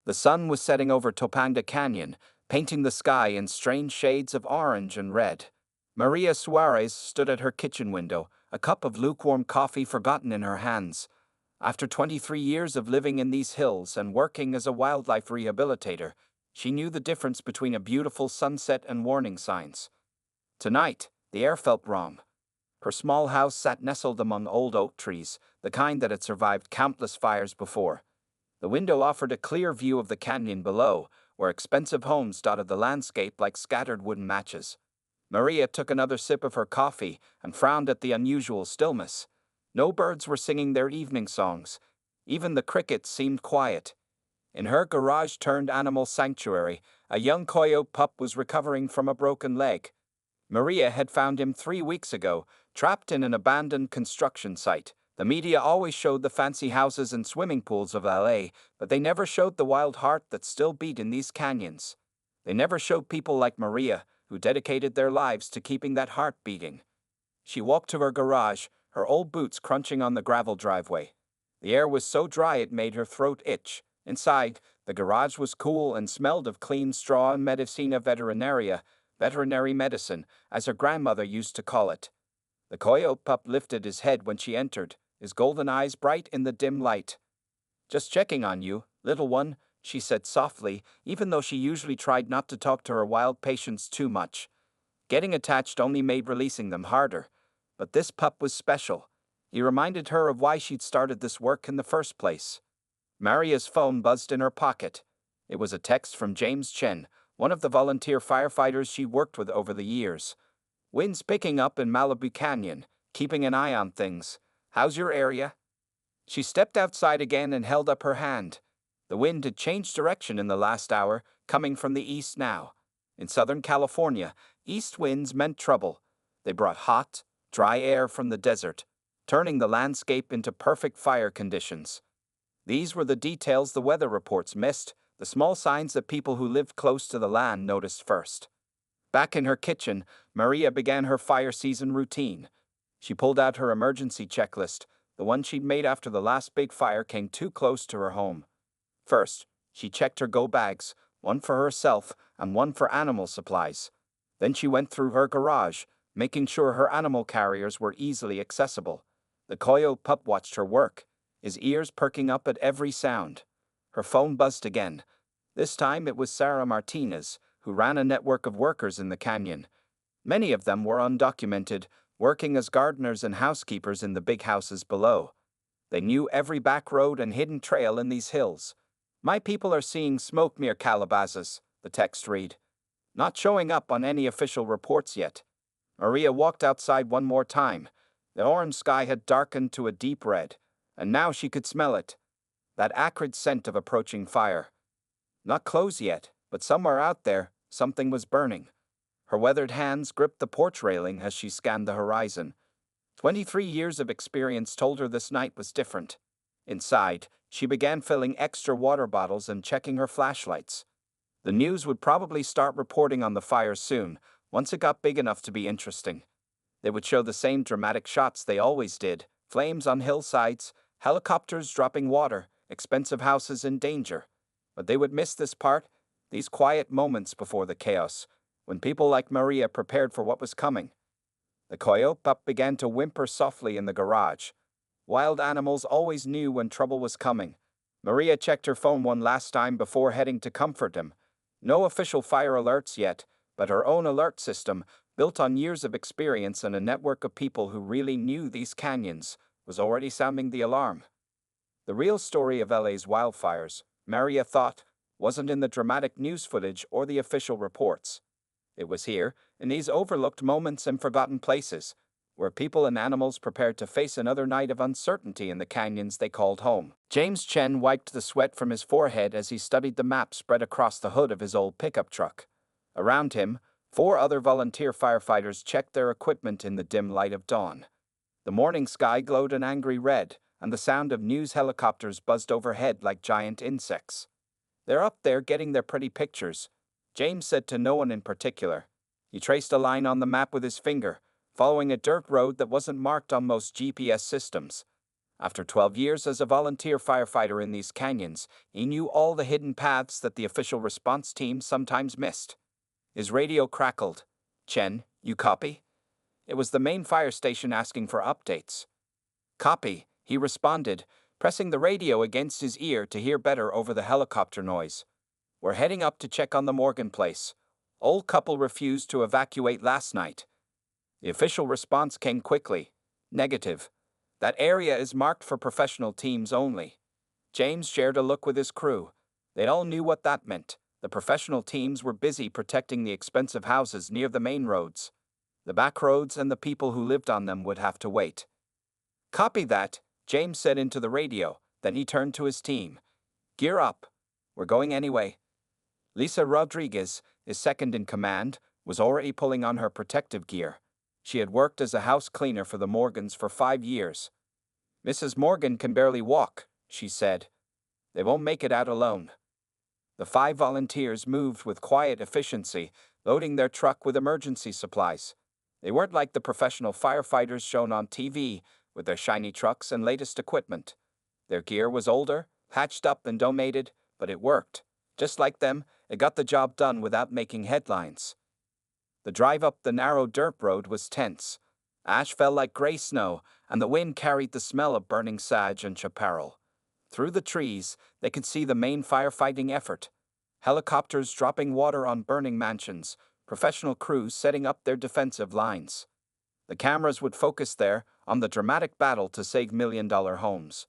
The sun was setting over Topanga Canyon, painting the sky in strange shades of orange and red. Maria Suarez stood at her kitchen window, a cup of lukewarm coffee forgotten in her hands. After 23 years of living in these hills and working as a wildlife rehabilitator, she knew the difference between a beautiful sunset and warning signs. Tonight, the air felt wrong. Her small house sat nestled among old oak trees, the kind that had survived countless fires before. The window offered a clear view of the canyon below, where expensive homes dotted the landscape like scattered wooden matches. Maria took another sip of her coffee and frowned at the unusual stillness. No birds were singing their evening songs. Even the crickets seemed quiet. In her garage-turned-animal sanctuary, a young coyote pup was recovering from a broken leg. Maria had found him 3 weeks ago, trapped in an abandoned construction site. The media always showed the fancy houses and swimming pools of LA, but they never showed the wild heart that still beat in these canyons. They never showed people like Maria, who dedicated their lives to keeping that heart beating. She walked to her garage, her old boots crunching on the gravel driveway. The air was so dry it made her throat itch. Inside, the garage was cool and smelled of clean straw and medicina veterinaria, veterinary medicine, as her grandmother used to call it. The coyote pup lifted his head when she entered, his golden eyes bright in the dim light. "Just checking on you, little one," she said softly, even though she usually tried not to talk to her wild patients too much. Getting attached only made releasing them harder. But this pup was special. He reminded her of why she'd started this work in the first place. Maria's phone buzzed in her pocket. It was a text from James Chen, one of the volunteer firefighters she worked with over the years. "Wind's picking up in Malibu Canyon, keeping an eye on things. How's your area?" She stepped outside again and held up her hand. The wind had changed direction in the last hour, coming from the east now. In Southern California, east winds meant trouble. They brought hot, dry air from the desert, turning the landscape into perfect fire conditions. These were the details the weather reports missed, the small signs that people who lived close to the land noticed first. Back in her kitchen, Maria began her fire season routine. She pulled out her emergency checklist, the one she'd made after the last big fire came too close to her home. First, she checked her go bags, one for herself and one for animal supplies. Then she went through her garage, making sure her animal carriers were easily accessible. The coyote pup watched her work, his ears perking up at every sound. Her phone buzzed again. This time it was Sarah Martinez, who ran a network of workers in the canyon. Many of them were undocumented, working as gardeners and housekeepers in the big houses below. They knew every back road and hidden trail in these hills. "My people are seeing smoke near Calabasas," the text read. "Not showing up on any official reports yet." Maria walked outside one more time. The orange sky had darkened to a deep red, and now she could smell it. That acrid scent of approaching fire. Not close yet, but somewhere out there, something was burning. Her weathered hands gripped the porch railing as she scanned the horizon. 23 years of experience told her this night was different. Inside, she began filling extra water bottles and checking her flashlights. The news would probably start reporting on the fire soon, once it got big enough to be interesting. They would show the same dramatic shots they always did: flames on hillsides, helicopters dropping water, expensive houses in danger. But they would miss this part, these quiet moments before the chaos, when people like Maria prepared for what was coming. The coyote pup began to whimper softly in the garage. Wild animals always knew when trouble was coming. Maria checked her phone one last time before heading to comfort him. No official fire alerts yet, but her own alert system, built on years of experience and a network of people who really knew these canyons, was already sounding the alarm. The real story of LA's wildfires, Maria thought, wasn't in the dramatic news footage or the official reports. It was here, in these overlooked moments and forgotten places, where people and animals prepared to face another night of uncertainty in the canyons they called home. James Chen wiped the sweat from his forehead as he studied the map spread across the hood of his old pickup truck. Around him, 4 other volunteer firefighters checked their equipment in the dim light of dawn. The morning sky glowed an angry red, and the sound of news helicopters buzzed overhead like giant insects. "They're up there getting their pretty pictures," James said to no one in particular. He traced a line on the map with his finger, following a dirt road that wasn't marked on most GPS systems. After 12 years as a volunteer firefighter in these canyons, he knew all the hidden paths that the official response team sometimes missed. His radio crackled. "Chen, you copy?" It was the main fire station asking for updates. "Copy," he responded, pressing the radio against his ear to hear better over the helicopter noise. "We're heading up to check on the Morgan place. Old couple refused to evacuate last night." The official response came quickly. "Negative. That area is marked for professional teams only." James shared a look with his crew. They all knew what that meant. The professional teams were busy protecting the expensive houses near the main roads. The back roads and the people who lived on them would have to wait. "Copy that," James said into the radio. Then he turned to his team. "Gear up. We're going anyway." Lisa Rodriguez, his second in command, was already pulling on her protective gear. She had worked as a house cleaner for the Morgans for 5 years. "Mrs. Morgan can barely walk," she said. "They won't make it out alone." The 5 volunteers moved with quiet efficiency, loading their truck with emergency supplies. They weren't like the professional firefighters shown on TV, with their shiny trucks and latest equipment. Their gear was older, patched up and donated, but it worked. Just like them, it got the job done without making headlines. The drive up the narrow dirt road was tense. Ash fell like gray snow, and the wind carried the smell of burning sage and chaparral. Through the trees, they could see the main firefighting effort. Helicopters dropping water on burning mansions, professional crews setting up their defensive lines. The cameras would focus there on the dramatic battle to save million-dollar homes.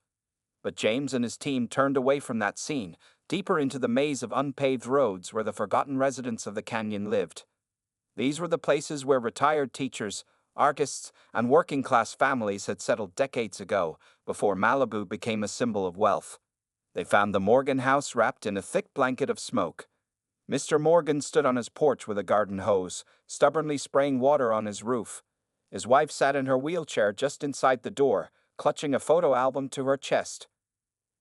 But James and his team turned away from that scene, deeper into the maze of unpaved roads where the forgotten residents of the canyon lived. These were the places where retired teachers, artists, and working-class families had settled decades ago, before Malibu became a symbol of wealth. They found the Morgan house wrapped in a thick blanket of smoke. Mr. Morgan stood on his porch with a garden hose, stubbornly spraying water on his roof. His wife sat in her wheelchair just inside the door, clutching a photo album to her chest.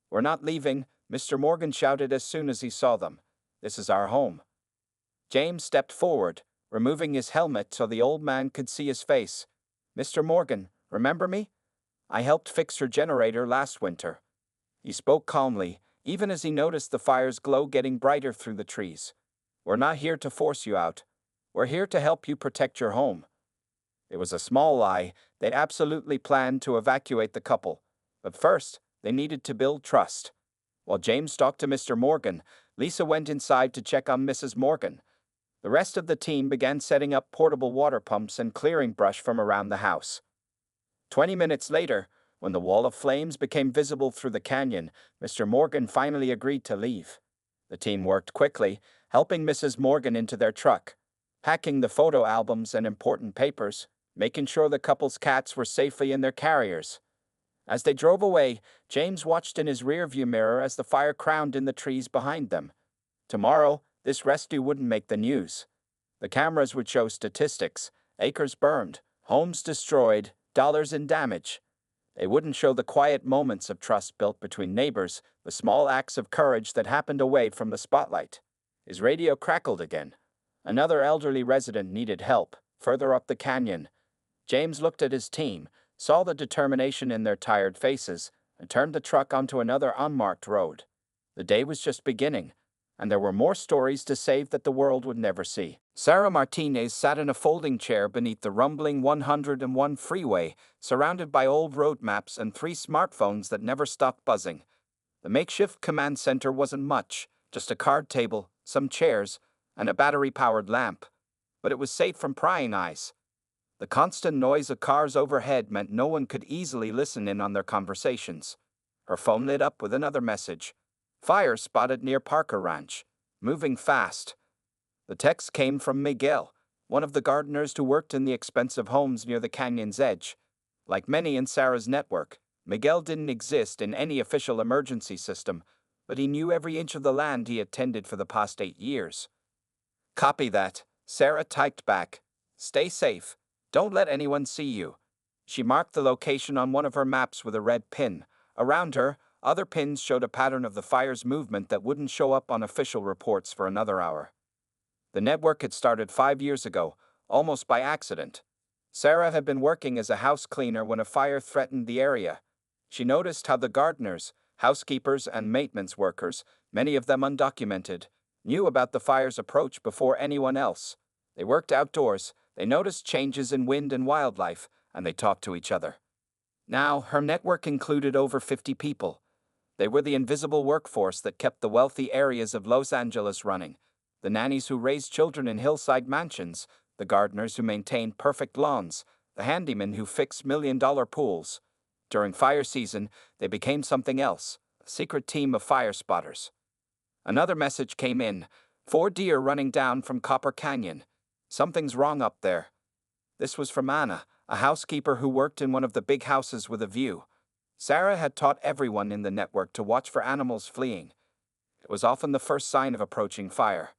"We're not leaving," Mr. Morgan shouted as soon as he saw them. "This is our home." James stepped forward, removing his helmet so the old man could see his face. "Mr. Morgan, remember me? I helped fix your generator last winter." He spoke calmly, even as he noticed the fire's glow getting brighter through the trees. "We're not here to force you out. We're here to help you protect your home." It was a small lie. They'd absolutely planned to evacuate the couple. But first, they needed to build trust. While James talked to Mr. Morgan, Lisa went inside to check on Mrs. Morgan. The rest of the team began setting up portable water pumps and clearing brush from around the house. 20 minutes later, when the wall of flames became visible through the canyon, Mr. Morgan finally agreed to leave. The team worked quickly, helping Mrs. Morgan into their truck, packing the photo albums and important papers, making sure the couple's cats were safely in their carriers. As they drove away, James watched in his rearview mirror as the fire crowned in the trees behind them. Tomorrow, this rescue wouldn't make the news. The cameras would show statistics: acres burned, homes destroyed, dollars in damage. They wouldn't show the quiet moments of trust built between neighbors, the small acts of courage that happened away from the spotlight. His radio crackled again. Another elderly resident needed help, further up the canyon. James looked at his team, saw the determination in their tired faces, and turned the truck onto another unmarked road. The day was just beginning, and there were more stories to save that the world would never see. Sarah Martinez sat in a folding chair beneath the rumbling 101 freeway, surrounded by old road maps and 3 smartphones that never stopped buzzing. The makeshift command center wasn't much, just a card table, some chairs, and a battery-powered lamp. But it was safe from prying eyes. The constant noise of cars overhead meant no one could easily listen in on their conversations. Her phone lit up with another message. "Fire spotted near Parker Ranch. Moving fast." The text came from Miguel, one of the gardeners who worked in the expensive homes near the canyon's edge. Like many in Sarah's network, Miguel didn't exist in any official emergency system, but he knew every inch of the land he had tended for the past 8 years. "Copy that," Sarah typed back. "Stay safe. Don't let anyone see you." She marked the location on one of her maps with a red pin. Around her, other pins showed a pattern of the fire's movement that wouldn't show up on official reports for another hour. The network had started 5 years ago, almost by accident. Sarah had been working as a house cleaner when a fire threatened the area. She noticed how the gardeners, housekeepers, and maintenance workers, many of them undocumented, knew about the fire's approach before anyone else. They worked outdoors, they noticed changes in wind and wildlife, and they talked to each other. Now, her network included over 50 people. They were the invisible workforce that kept the wealthy areas of Los Angeles running. The nannies who raised children in hillside mansions, the gardeners who maintained perfect lawns, the handymen who fixed million-dollar pools. During fire season, they became something else, a secret team of fire spotters. Another message came in, 4 deer running down from Copper Canyon. Something's wrong up there. This was from Anna, a housekeeper who worked in one of the big houses with a view. Sarah had taught everyone in the network to watch for animals fleeing. It was often the first sign of approaching fire.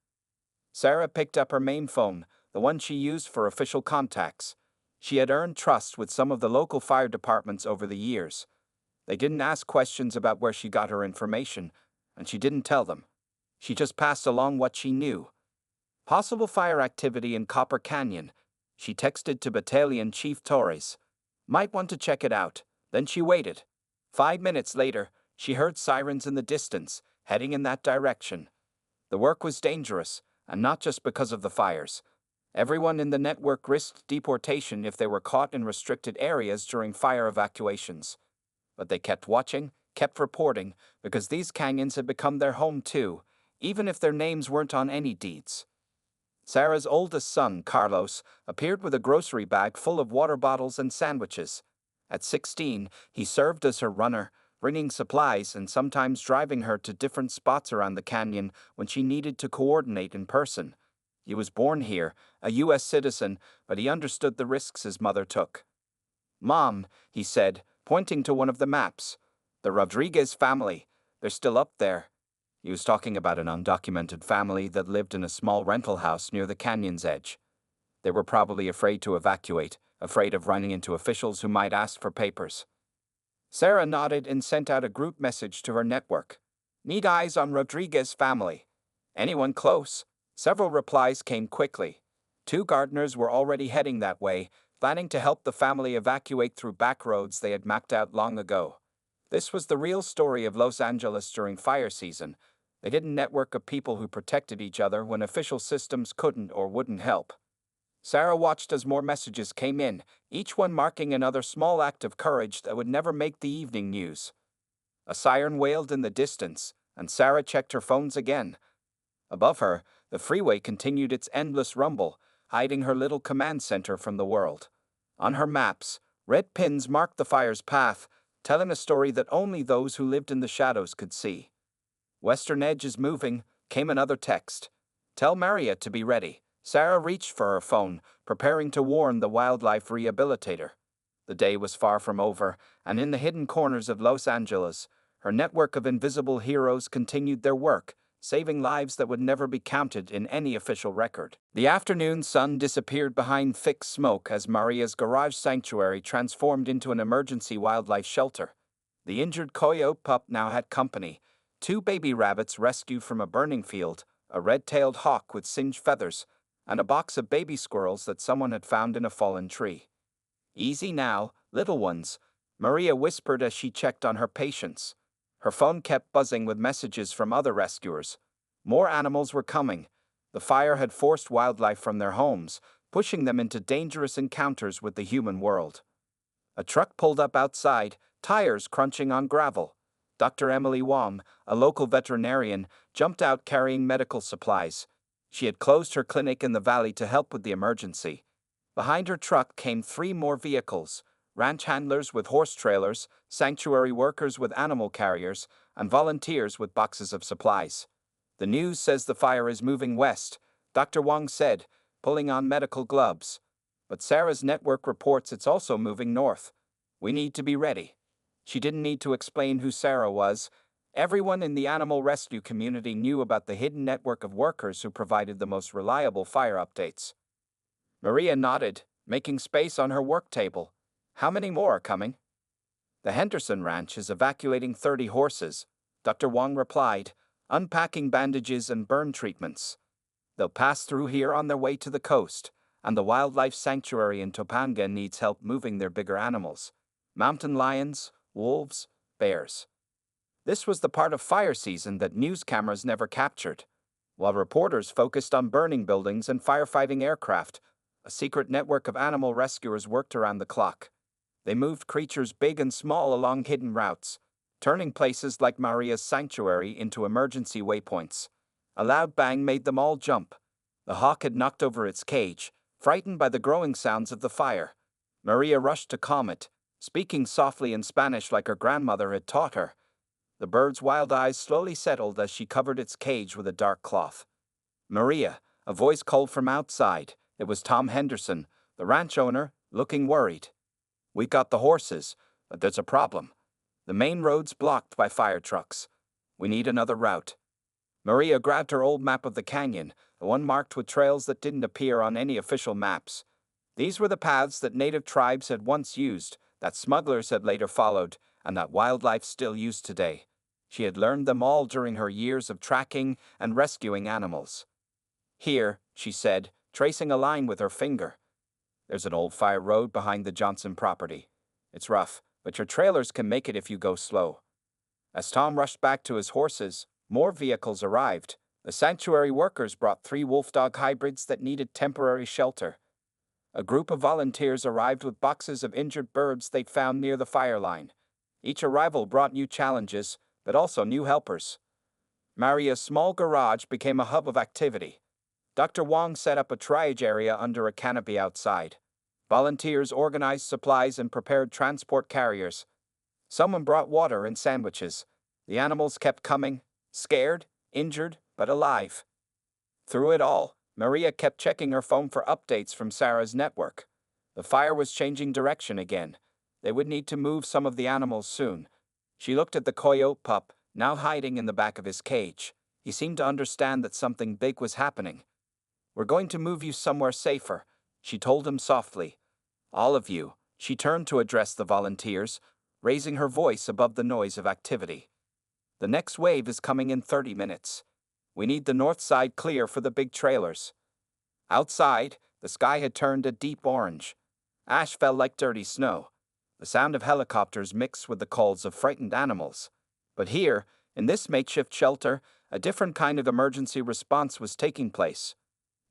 Sarah picked up her main phone, the one she used for official contacts. She had earned trust with some of the local fire departments over the years. They didn't ask questions about where she got her information, and she didn't tell them. She just passed along what she knew. Possible fire activity in Copper Canyon. She texted to Battalion Chief Torres. Might want to check it out. Then she waited. 5 minutes later, she heard sirens in the distance, heading in that direction. The work was dangerous, and not just because of the fires. Everyone in the network risked deportation if they were caught in restricted areas during fire evacuations. But they kept watching, kept reporting, because these canyons had become their home too, even if their names weren't on any deeds. Sarah's oldest son, Carlos, appeared with a grocery bag full of water bottles and sandwiches. At 16, he served as her runner, bringing supplies and sometimes driving her to different spots around the canyon when she needed to coordinate in person. He was born here, a U.S. citizen, but he understood the risks his mother took. "Mom," he said, pointing to one of the maps. "The Rodriguez family. They're still up there." He was talking about an undocumented family that lived in a small rental house near the canyon's edge. They were probably afraid to evacuate, afraid of running into officials who might ask for papers. Sarah nodded and sent out a group message to her network. "Need eyes on Rodriguez family. Anyone close?" Several replies came quickly. 2 gardeners were already heading that way, planning to help the family evacuate through back roads they had mapped out long ago. This was the real story of Los Angeles during fire season. They didn't network of people who protected each other when official systems couldn't or wouldn't help. Sarah watched as more messages came in, each one marking another small act of courage that would never make the evening news. A siren wailed in the distance, and Sarah checked her phones again. Above her, the freeway continued its endless rumble, hiding her little command center from the world. On her maps, red pins marked the fire's path, telling a story that only those who lived in the shadows could see. "Western Edge is moving," came another text. "Tell Maria to be ready." Sarah reached for her phone, preparing to warn the wildlife rehabilitator. The day was far from over, and in the hidden corners of Los Angeles, her network of invisible heroes continued their work, saving lives that would never be counted in any official record. The afternoon sun disappeared behind thick smoke as Maria's garage sanctuary transformed into an emergency wildlife shelter. The injured coyote pup now had company: 2 baby rabbits rescued from a burning field, a red-tailed hawk with singed feathers, and a box of baby squirrels that someone had found in a fallen tree. "Easy now, little ones," Maria whispered as she checked on her patients. Her phone kept buzzing with messages from other rescuers. More animals were coming. The fire had forced wildlife from their homes, pushing them into dangerous encounters with the human world. A truck pulled up outside, tires crunching on gravel. Dr. Emily Wong, a local veterinarian, jumped out carrying medical supplies. She had closed her clinic in the valley to help with the emergency. Behind her truck came 3 more vehicles: ranch handlers with horse trailers, sanctuary workers with animal carriers, and volunteers with boxes of supplies. "The news says the fire is moving west," Dr. Wong said, pulling on medical gloves. "But Sarah's network reports it's also moving north. We need to be ready." She didn't need to explain who Sarah was. Everyone in the animal rescue community knew about the hidden network of workers who provided the most reliable fire updates. Maria nodded, making space on her work table. "How many more are coming?" "The Henderson Ranch is evacuating 30 horses," Dr. Wong replied, unpacking bandages and burn treatments. "They'll pass through here on their way to the coast, and the wildlife sanctuary in Topanga needs help moving their bigger animals. Mountain lions, wolves, bears. This was the part of fire season that news cameras never captured. While reporters focused on burning buildings and firefighting aircraft, a secret network of animal rescuers worked around the clock. They moved creatures big and small along hidden routes, turning places like Maria's sanctuary into emergency waypoints. A loud bang made them all jump. The hawk had knocked over its cage, frightened by the growing sounds of the fire. Maria rushed to calm it, speaking softly in Spanish like her grandmother had taught her. The bird's wild eyes slowly settled as she covered its cage with a dark cloth. Maria, a voice called from outside. It was Tom Henderson, the ranch owner, looking worried. "We got the horses, but there's a problem. The main road's blocked by fire trucks. We need another route." Maria grabbed her old map of the canyon, the one marked with trails that didn't appear on any official maps. These were the paths that native tribes had once used, that smugglers had later followed, and that wildlife still used today. She had learned them all during her years of tracking and rescuing animals. "Here," she said, tracing a line with her finger. "There's an old fire road behind the Johnson property. It's rough, but your trailers can make it if you go slow." As Tom rushed back to his horses, more vehicles arrived. The sanctuary workers brought 3 wolf-dog hybrids that needed temporary shelter. A group of volunteers arrived with boxes of injured birds they'd found near the fire line. Each arrival brought new challenges, but also new helpers. Maria's small garage became a hub of activity. Dr. Wong set up a triage area under a canopy outside. Volunteers organized supplies and prepared transport carriers. Someone brought water and sandwiches. The animals kept coming, scared, injured, but alive. Through it all, Maria kept checking her phone for updates from Sarah's network. The fire was changing direction again. They would need to move some of the animals soon. She looked at the coyote pup, now hiding in the back of his cage. He seemed to understand that something big was happening. "We're going to move you somewhere safer," she told him softly. "All of you." She turned to address the volunteers, raising her voice above the noise of activity. "The next wave is coming in 30 minutes. We need the north side clear for the big trailers." Outside, the sky had turned a deep orange. Ash fell like dirty snow. The sound of helicopters mixed with the calls of frightened animals. But here, in this makeshift shelter, a different kind of emergency response was taking place.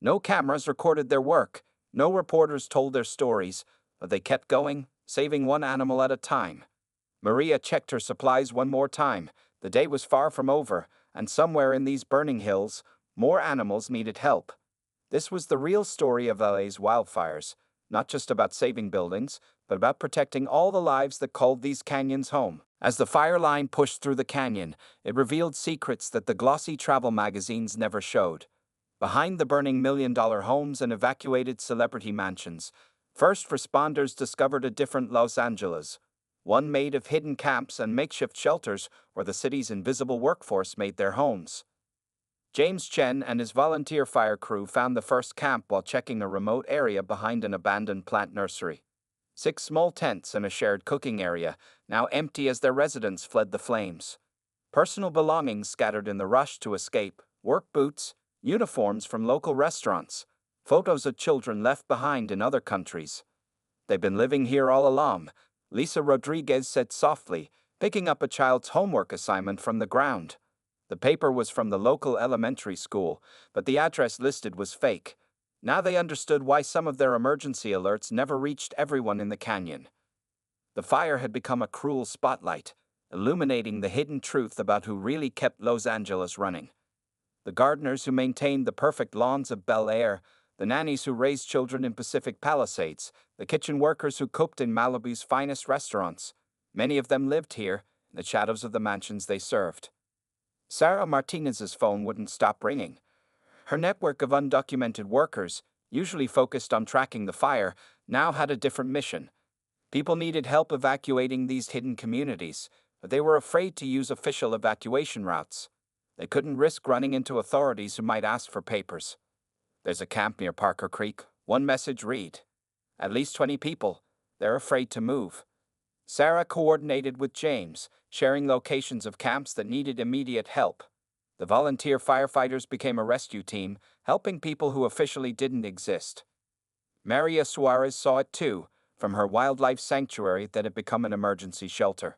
No cameras recorded their work, no reporters told their stories, but they kept going, saving one animal at a time. Maria checked her supplies one more time. The day was far from over, and somewhere in these burning hills, more animals needed help. This was the real story of LA's wildfires, not just about saving buildings, but about protecting all the lives that called these canyons home. As the fire line pushed through the canyon, it revealed secrets that the glossy travel magazines never showed. Behind the burning million-dollar homes and evacuated celebrity mansions, first responders discovered a different Los Angeles, one made of hidden camps and makeshift shelters where the city's invisible workforce made their homes. James Chen and his volunteer fire crew found the first camp while checking a remote area behind an abandoned plant nursery. 6 small tents and a shared cooking area, now empty as their residents fled the flames. Personal belongings scattered in the rush to escape, work boots, uniforms from local restaurants, photos of children left behind in other countries. "They've been living here all along," Lisa Rodriguez said softly, picking up a child's homework assignment from the ground. The paper was from the local elementary school, but the address listed was fake. Now they understood why some of their emergency alerts never reached everyone in the canyon. The fire had become a cruel spotlight, illuminating the hidden truth about who really kept Los Angeles running. The gardeners who maintained the perfect lawns of Bel Air, the nannies who raised children in Pacific Palisades, the kitchen workers who cooked in Malibu's finest restaurants. Many of them lived here, in the shadows of the mansions they served. Sarah Martinez's phone wouldn't stop ringing. Her network of undocumented workers, usually focused on tracking the fire, now had a different mission. People needed help evacuating these hidden communities, but they were afraid to use official evacuation routes. They couldn't risk running into authorities who might ask for papers. "There's a camp near Parker Creek," one message read. "At least 20 people. They're afraid to move." Sarah coordinated with James, sharing locations of camps that needed immediate help. The volunteer firefighters became a rescue team, helping people who officially didn't exist. Maria Suarez saw it too, from her wildlife sanctuary that had become an emergency shelter.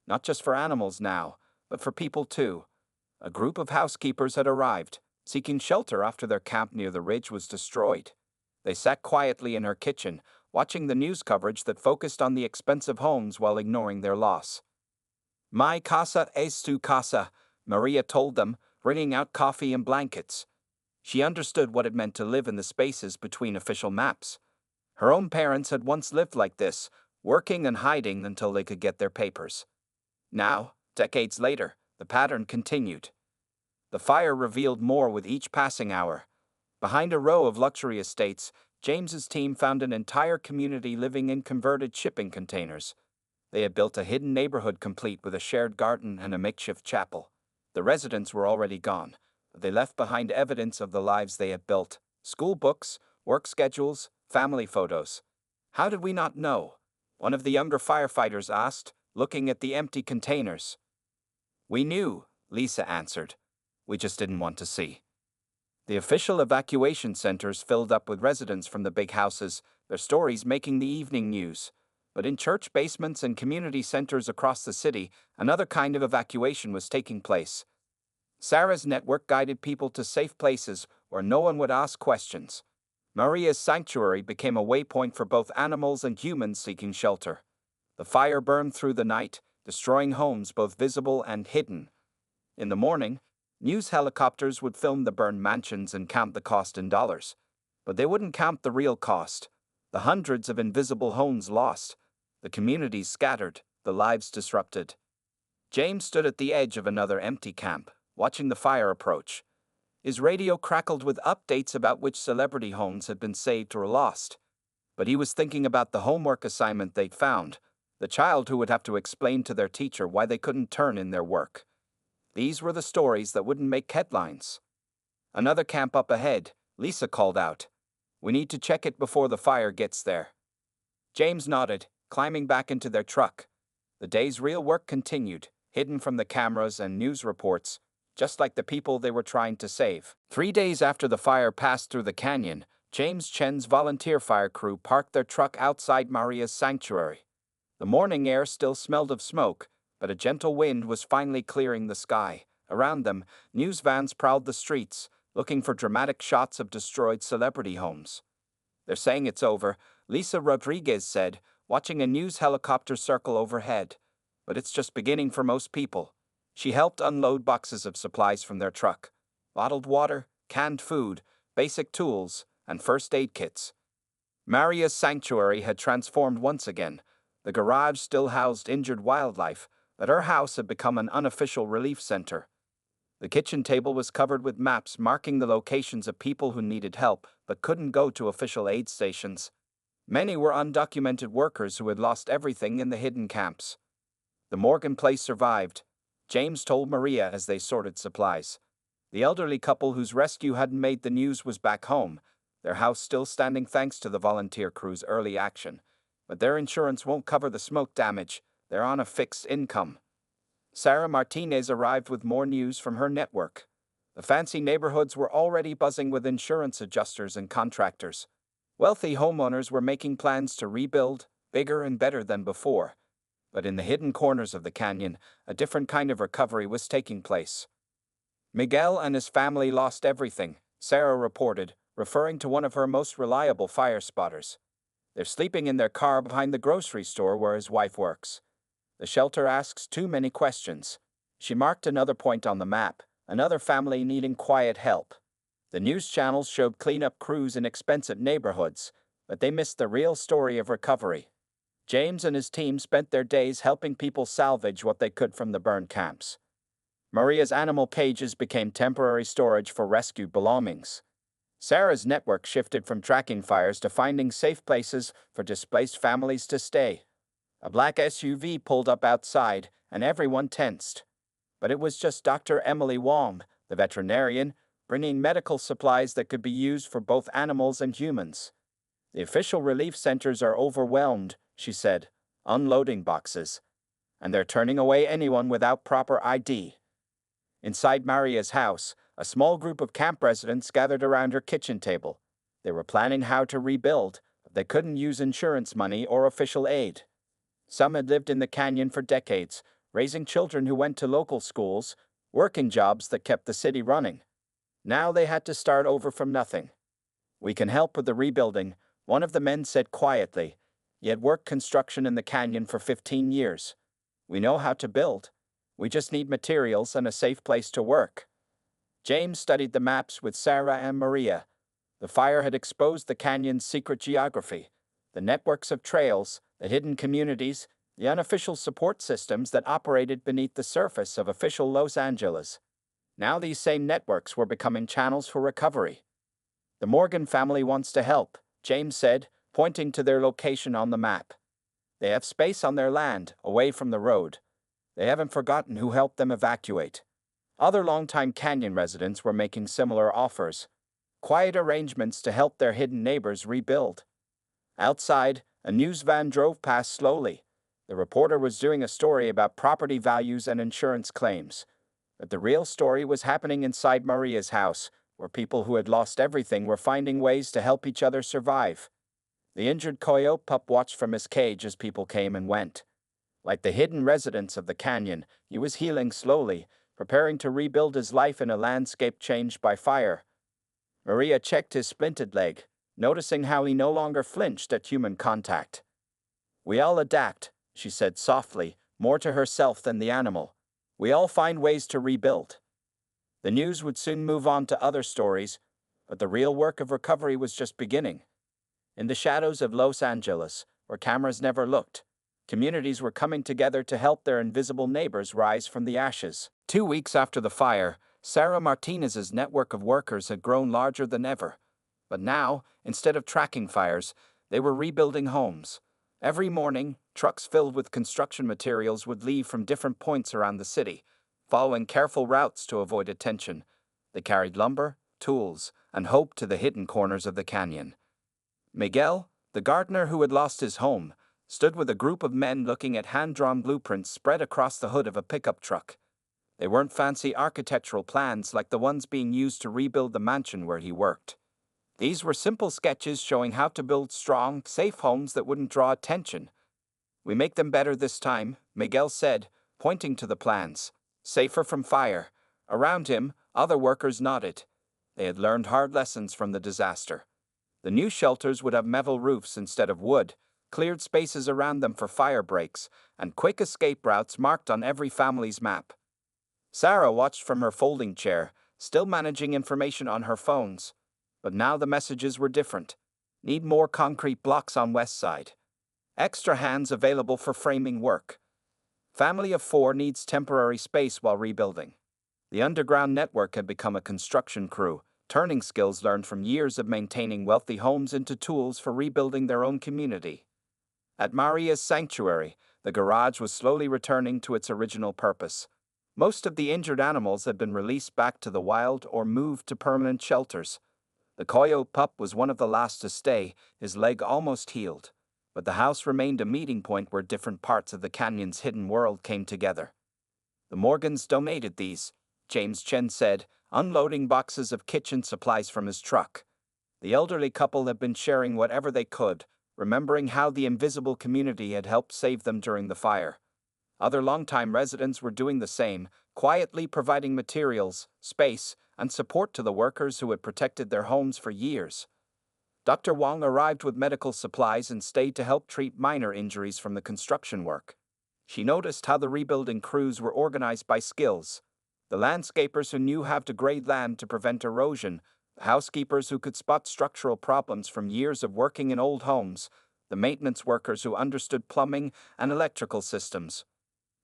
not just for animals now, but for people too. A group of housekeepers had arrived, seeking shelter after their camp near the ridge was destroyed. They sat quietly in her kitchen, watching the news coverage that focused on the expensive homes while ignoring their loss. "Mi casa es tu casa," Maria told them, bringing out coffee and blankets. She understood what it meant to live in the spaces between official maps. Her own parents had once lived like this, working and hiding until they could get their papers. Now, decades later, the pattern continued. The fire revealed more with each passing hour. Behind a row of luxury estates, James's team found an entire community living in converted shipping containers. They had built a hidden neighborhood complete with a shared garden and a makeshift chapel. The residents were already gone, but they left behind evidence of the lives they had built: school books, work schedules, family photos. "How did we not know?" one of the younger firefighters asked, looking at the empty containers. "We knew," Lisa answered. "We just didn't want to see." The official evacuation centers filled up with residents from the big houses, their stories making the evening news. But in church basements and community centers across the city, another kind of evacuation was taking place. Sarah's network guided people to safe places where no one would ask questions. Maria's sanctuary became a waypoint for both animals and humans seeking shelter. The fire burned through the night, destroying homes both visible and hidden. In the morning, news helicopters would film the burned mansions and count the cost in dollars. But they wouldn't count the real cost: the hundreds of invisible homes lost, the communities scattered, the lives disrupted. James stood at the edge of another empty camp, watching the fire approach. His radio crackled with updates about which celebrity homes had been saved or lost. But he was thinking about the homework assignment they'd found, the child who would have to explain to their teacher why they couldn't turn in their work. These were the stories that wouldn't make headlines. "Another camp up ahead," Lisa called out. "We need to check it before the fire gets there." James nodded, climbing back into their truck. The day's real work continued, hidden from the cameras and news reports, just like the people they were trying to save. 3 days after the fire passed through the canyon, James Chen's volunteer fire crew parked their truck outside Maria's sanctuary. The morning air still smelled of smoke, but a gentle wind was finally clearing the sky. Around them, news vans prowled the streets, looking for dramatic shots of destroyed celebrity homes. "They're saying it's over," Lisa Rodriguez said, watching a news helicopter circle overhead. "But it's just beginning for most people." She helped unload boxes of supplies from their truck: bottled water, canned food, basic tools, and first aid kits. Maria's sanctuary had transformed once again. The garage still housed injured wildlife, but her house had become an unofficial relief center. The kitchen table was covered with maps marking the locations of people who needed help but couldn't go to official aid stations. Many were undocumented workers who had lost everything in the hidden camps. The Morgan place survived, James told Maria as they sorted supplies. The elderly couple whose rescue hadn't made the news was back home, their house still standing thanks to the volunteer crew's early action. But their insurance won't cover the smoke damage. They're on a fixed income. Sarah Martinez arrived with more news from her network. The fancy neighborhoods were already buzzing with insurance adjusters and contractors. Wealthy homeowners were making plans to rebuild, bigger and better than before. But in the hidden corners of the canyon, a different kind of recovery was taking place. "Miguel and his family lost everything," Sarah reported, referring to one of her most reliable fire spotters. "They're sleeping in their car behind the grocery store where his wife works. The shelter asks too many questions." She marked another point on the map: another family needing quiet help. The news channels showed cleanup crews in expensive neighborhoods, but they missed the real story of recovery. James and his team spent their days helping people salvage what they could from the burned camps. Maria's animal cages became temporary storage for rescued belongings. Sarah's network shifted from tracking fires to finding safe places for displaced families to stay. A black SUV pulled up outside, and everyone tensed. But it was just Dr. Emily Wong, the veterinarian, bringing medical supplies that could be used for both animals and humans. "The official relief centers are overwhelmed," she said, unloading boxes. "And they're turning away anyone without proper ID." Inside Maria's house, a small group of camp residents gathered around her kitchen table. They were planning how to rebuild, but they couldn't use insurance money or official aid. Some had lived in the canyon for decades, raising children who went to local schools, working jobs that kept the city running. Now they had to start over from nothing. "We can help with the rebuilding," one of the men said quietly. He had worked construction in the canyon for 15 years. "We know how to build. We just need materials and a safe place to work." James studied the maps with Sarah and Maria. The fire had exposed the canyon's secret geography, the networks of trails, the hidden communities, the unofficial support systems that operated beneath the surface of official Los Angeles. Now these same networks were becoming channels for recovery. "The Morgan family wants to help," James said, pointing to their location on the map. "They have space on their land, away from the road. They haven't forgotten who helped them evacuate." Other longtime canyon residents were making similar offers, quiet arrangements to help their hidden neighbors rebuild. Outside, a news van drove past slowly. The reporter was doing a story about property values and insurance claims. But the real story was happening inside Maria's house, where people who had lost everything were finding ways to help each other survive. The injured coyote pup watched from his cage as people came and went. Like the hidden residents of the canyon, he was healing slowly, preparing to rebuild his life in a landscape changed by fire. Maria checked his splintered leg, noticing how he no longer flinched at human contact. "We all adapt," she said softly, more to herself than the animal. "We all find ways to rebuild." The news would soon move on to other stories, but the real work of recovery was just beginning. In the shadows of Los Angeles, where cameras never looked, communities were coming together to help their invisible neighbors rise from the ashes. 2 weeks after the fire, Sarah Martinez's network of workers had grown larger than ever. But now, instead of tracking fires, they were rebuilding homes. Every morning, trucks filled with construction materials would leave from different points around the city, following careful routes to avoid attention. They carried lumber, tools, and hope to the hidden corners of the canyon. Miguel, the gardener who had lost his home, stood with a group of men looking at hand-drawn blueprints spread across the hood of a pickup truck. They weren't fancy architectural plans like the ones being used to rebuild the mansion where he worked. These were simple sketches showing how to build strong, safe homes that wouldn't draw attention. "We make them better this time," Miguel said, pointing to the plans. "Safer from fire." Around him, other workers nodded. They had learned hard lessons from the disaster. The new shelters would have metal roofs instead of wood, cleared spaces around them for fire breaks, and quick escape routes marked on every family's map. Sarah watched from her folding chair, still managing information on her phones. But now the messages were different. "Need more concrete blocks on West Side. Extra hands available for framing work. Family of 4 needs temporary space while rebuilding." The underground network had become a construction crew, turning skills learned from years of maintaining wealthy homes into tools for rebuilding their own community. At Maria's sanctuary, the garage was slowly returning to its original purpose. Most of the injured animals had been released back to the wild or moved to permanent shelters. The coyote pup was one of the last to stay, his leg almost healed. But the house remained a meeting point where different parts of the canyon's hidden world came together. "The Morgans donated these," James Chen said, unloading boxes of kitchen supplies from his truck. The elderly couple had been sharing whatever they could, remembering how the invisible community had helped save them during the fire. Other longtime residents were doing the same, quietly providing materials, space, and support to the workers who had protected their homes for years. Dr. Wong arrived with medical supplies and stayed to help treat minor injuries from the construction work. She noticed how the rebuilding crews were organized by skills. The landscapers who knew how to grade land to prevent erosion, the housekeepers who could spot structural problems from years of working in old homes, the maintenance workers who understood plumbing and electrical systems.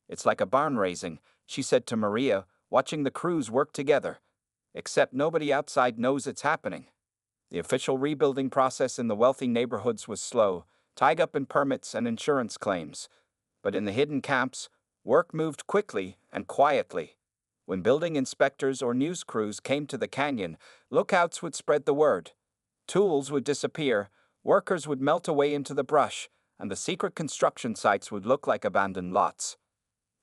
"It's like a barn raising," she said to Maria, watching the crews work together. "Except nobody outside knows it's happening." The official rebuilding process in the wealthy neighborhoods was slow, tied up in permits and insurance claims. But in the hidden camps, work moved quickly and quietly. When building inspectors or news crews came to the canyon, lookouts would spread the word. Tools would disappear, workers would melt away into the brush, and the secret construction sites would look like abandoned lots.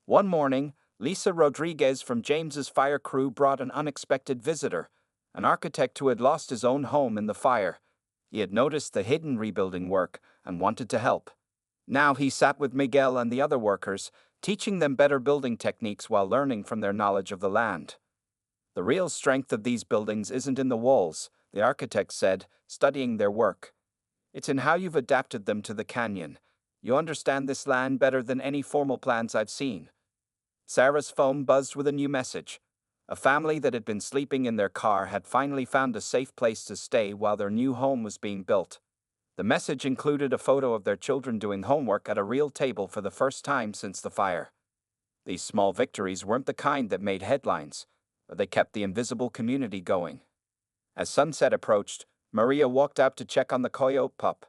One morning, Lisa Rodriguez from James's fire crew brought an unexpected visitor, an architect who had lost his own home in the fire. He had noticed the hidden rebuilding work and wanted to help. Now he sat with Miguel and the other workers, teaching them better building techniques while learning from their knowledge of the land. The real strength of these buildings isn't in the walls, the architect said, studying their work. It's in how you've adapted them to the canyon. You understand this land better than any formal plans I've seen. Sarah's phone buzzed with a new message. A family that had been sleeping in their car had finally found a safe place to stay while their new home was being built. The message included a photo of their children doing homework at a real table for the first time since the fire. These small victories weren't the kind that made headlines, but they kept the invisible community going. As sunset approached, Maria walked out to check on the coyote pup.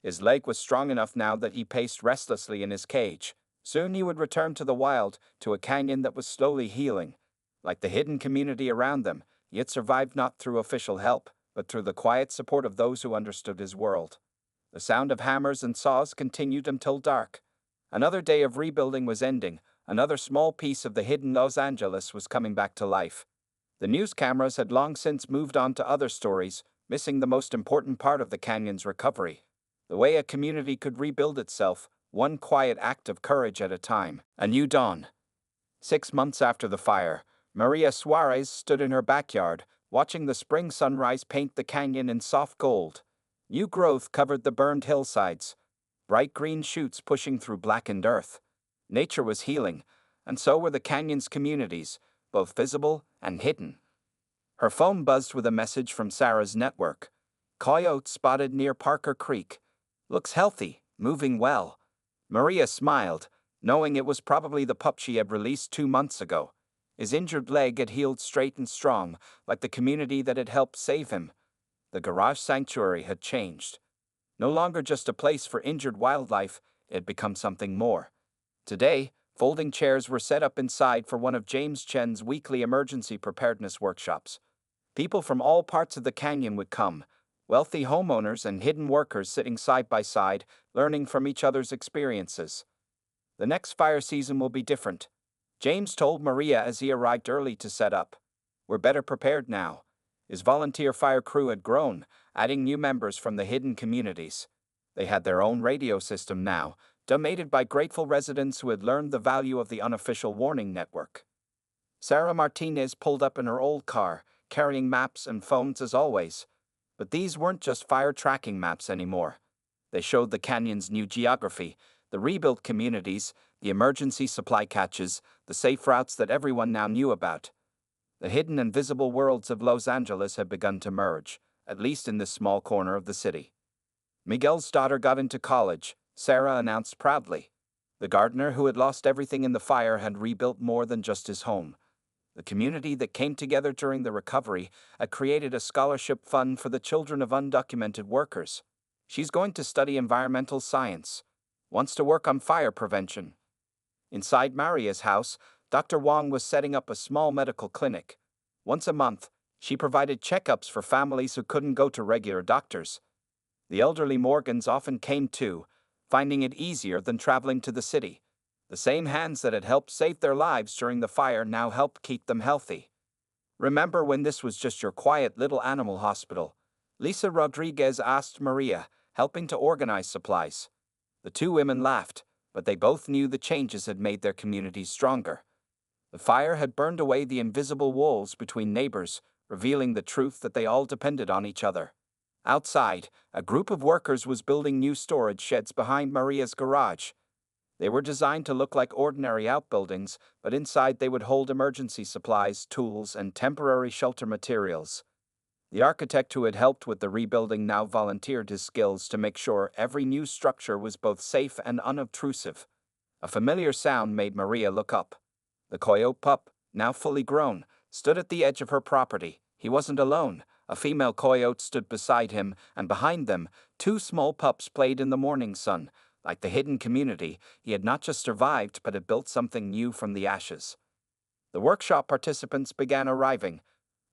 His leg was strong enough now that he paced restlessly in his cage. Soon he would return to the wild, to a canyon that was slowly healing. Like the hidden community around them, he had survived not through official help, but through the quiet support of those who understood his world. The sound of hammers and saws continued until dark. Another day of rebuilding was ending. Another small piece of the hidden Los Angeles was coming back to life. The news cameras had long since moved on to other stories, missing the most important part of the canyon's recovery. The way a community could rebuild itself, one quiet act of courage at a time. A new dawn. 6 months after the fire, Maria Suarez stood in her backyard, watching the spring sunrise paint the canyon in soft gold. New growth covered the burned hillsides, bright green shoots pushing through blackened earth. Nature was healing, and so were the canyon's communities, both visible and hidden. Her phone buzzed with a message from Sarah's network. Coyote spotted near Parker Creek. Looks healthy, moving well. Maria smiled, knowing it was probably the pup she had released 2 months ago. His injured leg had healed straight and strong, like the community that had helped save him. The garage sanctuary had changed. No longer just a place for injured wildlife, it had become something more. Today, folding chairs were set up inside for one of James Chen's weekly emergency preparedness workshops. People from all parts of the canyon would come, wealthy homeowners and hidden workers sitting side by side, learning from each other's experiences. The next fire season will be different, James told Maria as he arrived early to set up. We're better prepared now. His volunteer fire crew had grown, adding new members from the hidden communities. They had their own radio system now, donated by grateful residents who had learned the value of the unofficial warning network. Sarah Martinez pulled up in her old car, carrying maps and phones as always. But these weren't just fire tracking maps anymore. They showed the canyon's new geography, the rebuilt communities, the emergency supply caches, the safe routes that everyone now knew about. The hidden and visible worlds of Los Angeles had begun to merge, at least in this small corner of the city. Miguel's daughter got into college, Sarah announced proudly. The gardener who had lost everything in the fire had rebuilt more than just his home. The community that came together during the recovery had created a scholarship fund for the children of undocumented workers. She's going to study environmental science, wants to work on fire prevention. Inside Maria's house, Dr. Wong was setting up a small medical clinic. Once a month, she provided checkups for families who couldn't go to regular doctors. The elderly Morgans often came too, finding it easier than traveling to the city. The same hands that had helped save their lives during the fire now helped keep them healthy. Remember when this was just your quiet little animal hospital? Lisa Rodriguez asked Maria, helping to organize supplies. The two women laughed, but they both knew the changes had made their communities stronger. The fire had burned away the invisible walls between neighbors, revealing the truth that they all depended on each other. Outside, a group of workers was building new storage sheds behind Maria's garage. They were designed to look like ordinary outbuildings, but inside they would hold emergency supplies, tools, and temporary shelter materials. The architect who had helped with the rebuilding now volunteered his skills to make sure every new structure was both safe and unobtrusive. A familiar sound made Maria look up. The coyote pup, now fully grown, stood at the edge of her property. He wasn't alone. A female coyote stood beside him, and behind them, 2 small pups played in the morning sun. Like the hidden community, he had not just survived but had built something new from the ashes. The workshop participants began arriving.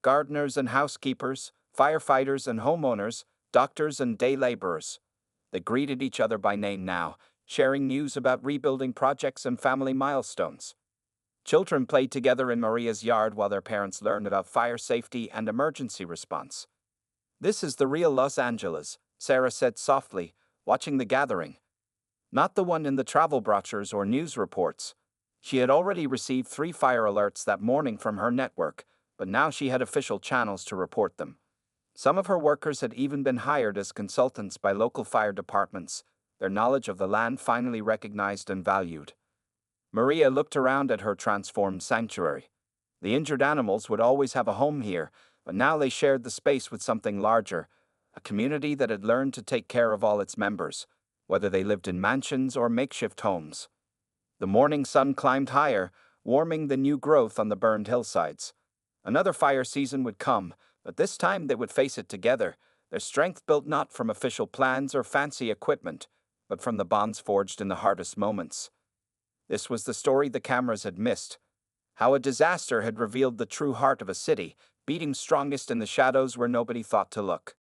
Gardeners and housekeepers, firefighters and homeowners, doctors and day laborers. They greeted each other by name now, sharing news about rebuilding projects and family milestones. Children played together in Maria's yard while their parents learned about fire safety and emergency response. This is the real Los Angeles, Sarah said softly, watching the gathering. Not the one in the travel brochures or news reports. She had already received 3 fire alerts that morning from her network, but now she had official channels to report them. Some of her workers had even been hired as consultants by local fire departments, their knowledge of the land finally recognized and valued. Maria looked around at her transformed sanctuary. The injured animals would always have a home here, but now they shared the space with something larger, a community that had learned to take care of all its members, whether they lived in mansions or makeshift homes. The morning sun climbed higher, warming the new growth on the burned hillsides. Another fire season would come, but this time they would face it together, their strength built not from official plans or fancy equipment, but from the bonds forged in the hardest moments. This was the story the cameras had missed. How a disaster had revealed the true heart of a city, beating strongest in the shadows where nobody thought to look.